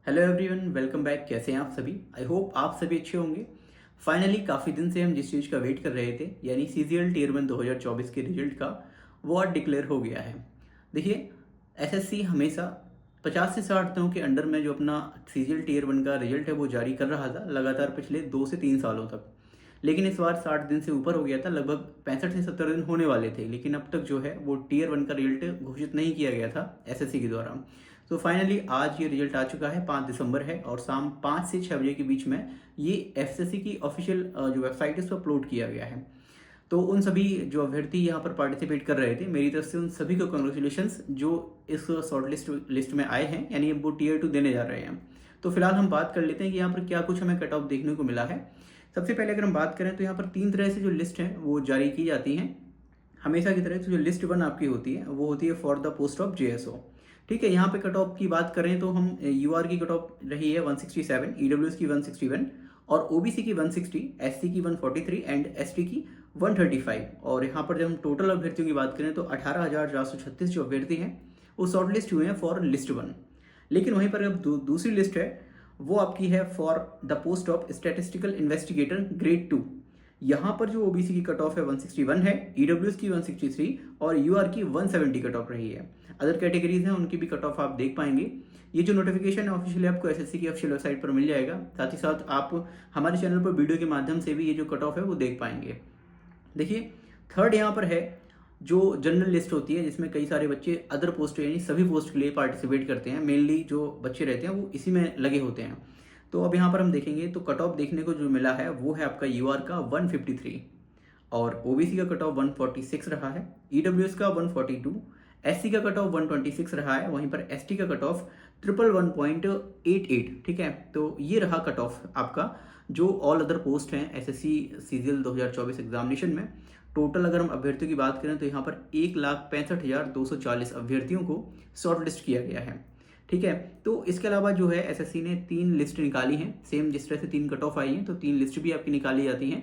Hello everyone, welcome back. कैसे हैं आप सभी? आई होप आप सभी अच्छे होंगे। फाइनली काफ़ी दिन से हम जिस चीज़ का वेट कर रहे थे, यानी सीजीएल टियर 1 2024 के रिजल्ट का, वो आज डिक्लेयर हो गया है। देखिए, एसएससी हमेशा 50 से 60 दिनों के अंडर में जो अपना सीजीएल टियर 1 का रिजल्ट है वो जारी कर रहा था लगातार पिछले 2 से 3 सालों तक। लेकिन इस बार 60 दिन से ऊपर हो गया था, लगभग 65 से 70 दिन होने वाले थे, लेकिन अब तक जो है वो टियर 1 का रिजल्ट घोषित नहीं किया गया था एसएससी के द्वारा। तो फाइनली आज ये रिजल्ट आ चुका है, 5 दिसंबर है और शाम 5 से 6 बजे के बीच में ये एफएससी की ऑफिशियल जो वेबसाइट है उस पर अपलोड किया गया है। तो उन सभी जो अभ्यर्थी यहाँ पर पार्टिसिपेट कर रहे थे, मेरी तरफ से उन सभी को कॉन्ग्रेचुलेशंस जो इस शॉर्ट लिस्ट में आए हैं, यानी वो टियर 2 देने जा रहे हैं। तो फिलहाल हम बात कर लेते हैं कि यहाँ पर क्या कुछ हमें कट ऑफ देखने को मिला है। सबसे पहले अगर हम बात करें तो यहाँ पर 3 तरह से जो लिस्ट है वो जारी की जाती हैं। हमेशा की तरह से जो लिस्ट 1 आपकी होती है वो होती है for the post of JSO. ठीक है, यहाँ पे कट ऑफ की बात करें तो हम यूआर की कट ऑफ रही है 167, ईडब्ल्यूएस की 161 और ओबीसी की 160, एससी की 143 एंड एसटी की 135। और यहाँ पर जब हम टोटल अभ्यर्थियों की बात करें तो 18,436 जो अभ्यर्थी हैं वो शॉर्ट लिस्ट हुए हैं फॉर लिस्ट 1। लेकिन वहीं पर अब दूसरी लिस्ट है, वो आपकी है for the post of statistical investigator grade 2। यहाँ पर जो ओबीसी की कट ऑफ है 161 है, ईडब्ल्यूएस की 163 और यूआर की 170 कट ऑफ रही है। अदर कैटेगरीज हैं उनकी भी कट ऑफ आप देख पाएंगे। ये जो नोटिफिकेशन है ऑफिशियली आपको एसएससी की ऑफिशियल वेबसाइट पर मिल जाएगा। साथ ही साथ आप हमारे चैनल पर वीडियो के माध्यम से भी ये जो कट ऑफ है वो देख पाएंगे। देखिए, थर्ड यहाँ पर है जो जनरल लिस्ट होती है, जिसमें कई सारे बच्चे अदर पोस्ट यानी सभी पोस्ट के लिए पार्टिसिपेट करते हैं। मेनली जो बच्चे रहते हैं वो इसी में लगे होते हैं। तो अब यहाँ पर हम देखेंगे तो कट ऑफ देखने को जो मिला है वो है आपका यूआर का 153 और ओबीसी का कट ऑफ 146 रहा है, ईडब्ल्यूएस का 142, एससी का कट ऑफ 126 रहा है, वहीं पर एसटी का कट ऑफ 111.88। ठीक है, तो ये रहा कट ऑफ आपका जो ऑल अदर पोस्ट हैं एसएससी सीजीएल 2024 एग्जामिनेशन में। टोटल अगर हम अभ्यर्थियों की बात करें तो यहाँ पर 1,65,240 अभ्यर्थियों को शॉर्ट लिस्ट किया गया है। ठीक है, तो इसके अलावा जो है एसएससी ने 3 लिस्ट निकाली हैं, सेम जिस तरह से 3 कट ऑफ आई हैं तो 3 लिस्ट भी आपकी निकाली जाती हैं।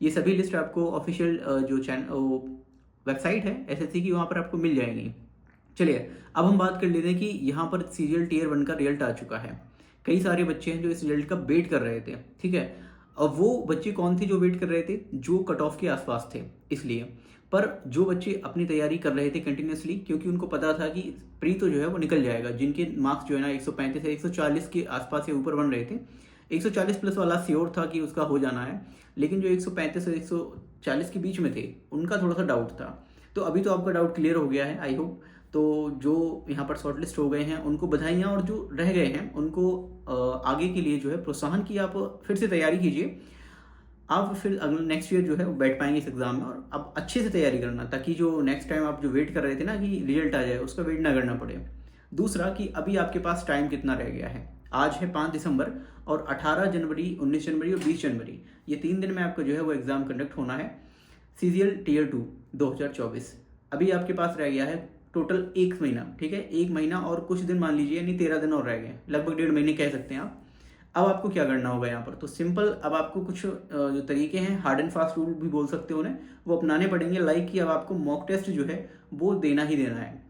ये सभी लिस्ट आपको ऑफिशियल जो चैनल वेबसाइट है एसएससी की, वहाँ पर आपको मिल जाएंगी। चलिए, अब हम बात कर लेते हैं कि यहाँ पर सीजीएल टियर 1 का रिजल्ट आ चुका है। कई सारे बच्चे हैं जो इस रिजल्ट का वेट कर रहे थे। ठीक है, अब वो बच्चे कौन थे जो वेट कर रहे थे? जो कट ऑफ के आसपास थे, इसलिए। पर जो बच्चे अपनी तैयारी कर रहे थे कंटिन्यूसली, क्योंकि उनको पता था कि प्री तो जो है वो निकल जाएगा, जिनके मार्क्स जो है ना 135 से 140 के आसपास से ऊपर बन रहे थे। 140 प्लस वाला श्योर था कि उसका हो जाना है, लेकिन जो 135 से 140 के बीच में थे उनका थोड़ा सा डाउट था। तो अभी तो आपका डाउट क्लियर हो गया है, आई होप। तो जो यहाँ पर शॉर्टलिस्ट हो गए हैं उनको बधाइयाँ, और जो रह गए हैं उनको आगे के लिए जो है प्रोत्साहन की आप फिर से तैयारी कीजिए। आप फिर अगले नेक्स्ट ईयर जो है वो बैठ पाएंगे इस एग्जाम में, और आप अच्छे से तैयारी करना, ताकि जो नेक्स्ट टाइम आप जो वेट कर रहे थे ना कि रिजल्ट आ जाए, उसका वेट ना करना पड़े। दूसरा कि अभी आपके पास टाइम कितना रह गया है। आज है 5 दिसंबर और 18 जनवरी, 19 जनवरी और 20 जनवरी, ये 3 दिन में आपका जो है वो एग्जाम कंडक्ट होना है सीजीएल टियर 2 2024। अभी आपके पास रह गया है टोटल 1 महीना। ठीक है, 1 महीना और कुछ दिन मान लीजिए, यानी 13 दिन और रह गए, लगभग 1.5 महीने कह सकते हैं आप। अब आपको क्या करना होगा यहाँ पर? तो सिंपल, अब आपको कुछ जो तरीके हैं, हार्ड एंड फास्ट रूल भी बोल सकते हो उन्हें, वो अपनाने पड़ेंगे। लाइक कि अब आपको मॉक टेस्ट जो है वो देना ही देना है,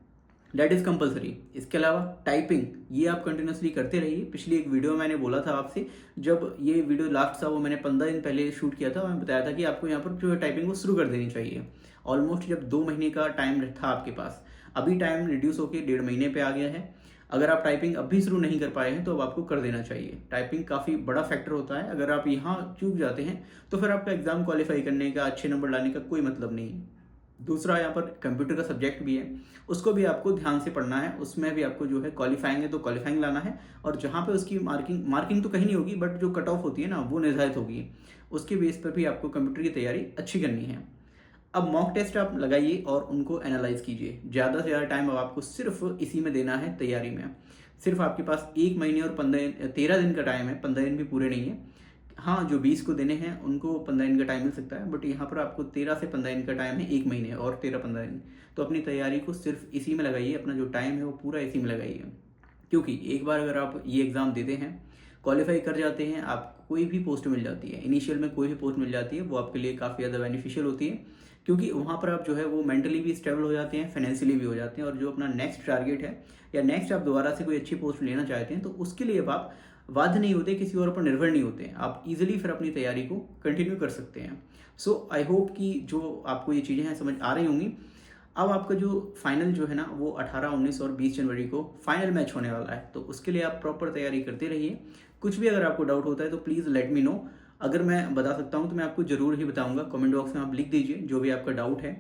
दैट इज कंपलसरी। इसके अलावा टाइपिंग, ये आप कंटिन्यूसली करते रहिए। पिछली एक वीडियो मैंने बोला था आपसे, जब ये वीडियो लास्ट था वो मैंने 15 दिन पहले शूट किया था, मैंने बताया था कि आपको यहाँ पर जो है टाइपिंग वो शुरू कर देनी चाहिए। ऑलमोस्ट जब 2 महीने का टाइम था आपके पास, अभी टाइम रिड्यूस होकर 1.5 महीने पे आ गया है। अगर आप टाइपिंग अब भी शुरू नहीं कर पाए हैं तो अब आपको कर देना चाहिए। टाइपिंग काफ़ी बड़ा फैक्टर होता है, अगर आप यहाँ चूक जाते हैं तो फिर आपका एग्जाम क्वालिफाई करने का, अच्छे नंबर लाने का कोई मतलब नहीं है। दूसरा, यहाँ पर कंप्यूटर का सब्जेक्ट भी है, उसको भी आपको ध्यान से पढ़ना है। उसमें भी आपको जो है क्वालिफाइंग है तो क्वालिफाइंग लाना है, और जहाँ पे उसकी मार्किंग तो कहीं नहीं होगी, बट जो कट ऑफ होती है ना वो निर्धारित होगी, उसके बेस पर भी आपको कंप्यूटर की तैयारी अच्छी करनी है। अब मॉक टेस्ट आप लगाइए और उनको एनालाइज कीजिए। ज़्यादा से ज़्यादा टाइम अब आपको सिर्फ इसी में देना है तैयारी में। सिर्फ आपके पास 1 महीने और 13 दिन का टाइम है, 15 दिन भी पूरे नहीं है। हाँ, जो 20 को देने हैं उनको 15 दिन का टाइम मिल सकता है, बट यहाँ पर आपको 13 से 15 दिन का टाइम है, 1 महीने और 13-15 दिन। तो अपनी तैयारी को सिर्फ इसी में लगाइए, अपना जो टाइम है वो पूरा इसी में लगाइए। क्योंकि एक बार अगर आप ये एग्ज़ाम देते हैं, क्वालिफाई कर जाते हैं, आप कोई भी पोस्ट मिल जाती है, इनिशियल में कोई भी पोस्ट मिल जाती है, वो आपके लिए काफ़ी ज़्यादा बेनिफिशियल होती है। क्योंकि वहाँ पर आप जो है वो मेंटली भी स्टेबल हो जाते हैं, फाइनेंशियली भी हो जाते हैं, और जो अपना नेक्स्ट टारगेट है या नेक्स्ट आप दोबारा से कोई अच्छी पोस्ट लेना चाहते हैं तो उसके लिए अब आप बाध्य नहीं होते, किसी और पर निर्भर नहीं होते हैं, आप इजीली फिर अपनी तैयारी को कंटिन्यू कर सकते हैं। सो आई होप कि जो आपको ये चीज़ें हैं समझ आ रही होंगी। अब आपका जो फाइनल जो है ना वो 18, 19 और 20 जनवरी को फाइनल मैच होने वाला है, तो उसके लिए आप प्रॉपर तैयारी करते रहिए। कुछ भी अगर आपको डाउट होता है तो प्लीज़ लेट मी नो। अगर मैं बता सकता हूँ तो मैं आपको ज़रूर ही बताऊँगा, कमेंट बॉक्स में आप लिख दीजिए जो भी आपका डाउट है।